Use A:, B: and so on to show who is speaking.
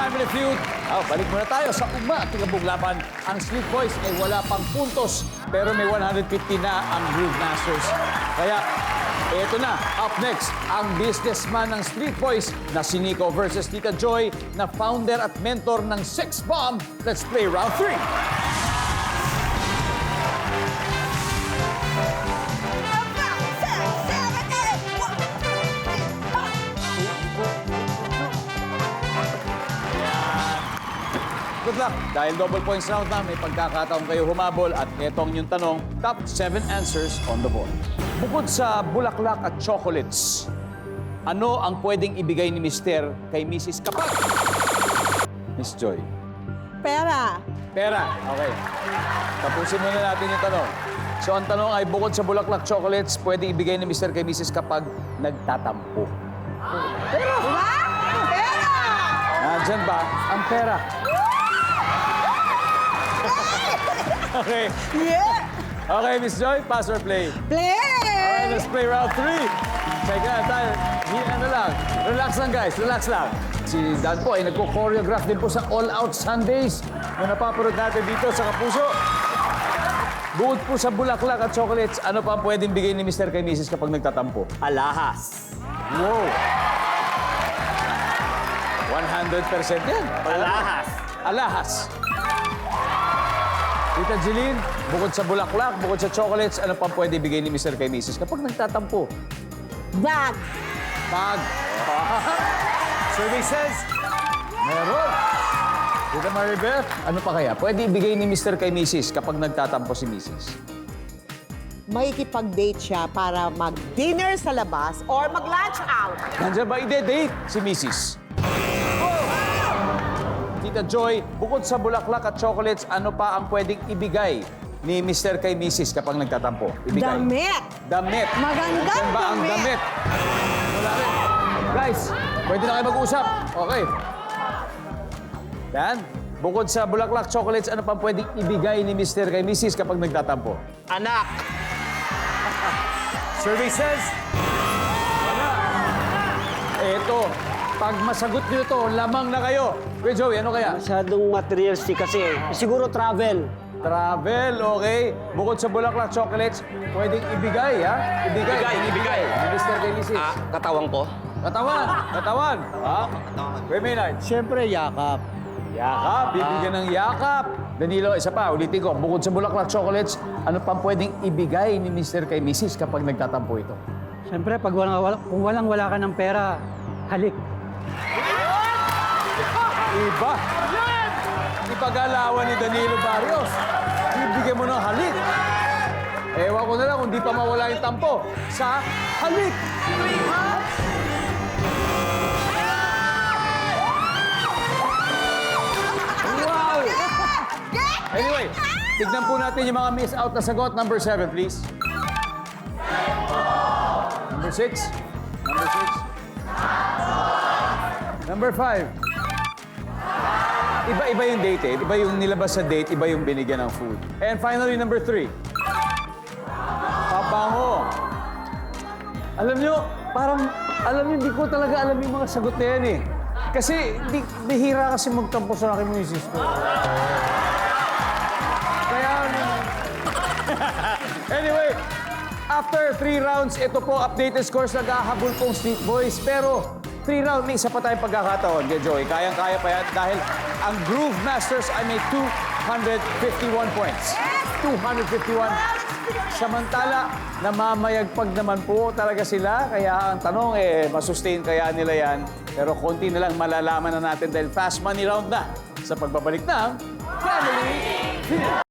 A: Family Feud. Balik muna tayo sa ugma at tingabong laban. Ang Street Boys ay wala pang puntos, pero may 150 na ang Groove Masters. Kaya, eto na, up next, ang businessman ng Street Boys na si Nico versus Tita Joy na founder at mentor ng Sex Bomb. Let's play round 3. Good luck! Dahil double points round na, may pagkakataon kayo humabol at etong yung tanong, top 7 answers on the board. Bukod sa bulaklak at chocolates, ano ang pwedeng ibigay ni Mister kay Mrs. kapag? Miss Joy.
B: Pera.
A: Pera. Okay. Tapusin muna natin yung tanong. So ang tanong ay bukod sa bulaklak chocolates, pwedeng ibigay ni Mister kay Mrs. kapag nagtatampo.
B: Pera! Pera!
A: Nandyan ba ang pera? Okay.
B: Yeah!
A: Okay, Miss Joy, pass or play?
B: Play!
A: Alright, let's play round 3. Check na tayo. Ano lang. Relax lang, guys. Relax lang. Si Dan po ay nagko-choreograph din po sa All Out Sundays na napapanood natin dito sa Kapuso. Bukod po sa bulaklak at chocolates, ano pa ang pwedeng bigay ni Mr. kay Mrs. kapag nagtatampo?
C: Alahas.
A: Wow! 100% yan.
C: Alahas.
A: Alahas. Tita Jeline, bukod sa bulaklak, bukod sa chocolates, ano pa pwede bigay ni Mr. kay Mrs. kapag nagtatampo?
B: Bag.
A: Bag. Services? Meron. Tita Maribeth, ano pa kaya? Pwede ibigay ni Mr. kay Mrs. kapag nagtatampo si Mrs.
B: Makikipag-date siya para mag-dinner sa labas or mag-lunch out.
A: Nandiyan ba ide-date si Mrs.? Tita Joy, bukod sa bulaklak at chocolates, ano pa ang pwedeng ibigay ni Mr. kay Mrs. kapag nagtatampo? Ibigay.
B: Damit.
A: Damit.
B: Magandang
A: Nandiyan ba ang
B: damit.
A: damit? Wala rin. Guys, pwede na kayo mag-usap. Okay. Dan, bukod sa bulaklak chocolates, ano pa pwedeng ibigay ni Mr. kay Mrs. kapag nagtatampo?
C: Anak.
A: Services? Wala. Eto, pag masagot nyo ito, lamang na kayo. Kuya Joey, ano kaya?
C: Masyadong materialistic kasi. Siguro travel.
A: Travel, okay. Bukod sa bulaklak chocolates, pwedeng ibigay, ha? Ibigay. Ni Mr. kay Mrs.
C: Katawang ko.
A: Katawan. Ha? Kuya Maynard.
D: Siyempre, yakap.
A: Yakap, bibigyan ng yakap. Danilo, isa pa, ulitin ko. Bukod sa bulaklak chocolates, ano pang pwedeng ibigay ni Mr. kay Mrs. kapag nagtatampo ito?
D: Siyempre, pag kung wala ka ng pera, halik.
A: Iba. Ipag-alawan ni Danilo Barrios. Bibigyan mo ng halik. Ewan ko na lang kung di pa mawala yung tampo sa halik. Wow! Anyway, tignan po natin yung mga miss out na sagot. Number 7, please. Number 6. Number 5. Iba-iba yung date eh. Iba yung nilabas sa date, iba yung binigyan ng food. And finally, number 3. Pabango. Alam nyo, hindi ko talaga alam yung mga sagot na yan eh. Kasi, bihira kasi magtampo sa akin yung misis ko. Kaya, anyway, after 3 rounds, ito po, updated scores, naghahabol pong Street Boys. Pero, 3 rounds, may isa pa tayong pagkakataon, Joey. Kayang-kaya pa yan dahil ang Groove Masters ay may 251 points. 251. Samantala, namamayagpag naman po talaga sila. Kaya ang tanong, masustain kaya nila yan. Pero konti na lang malalaman na natin dahil fast money round na sa pagbabalik ng Family Feud.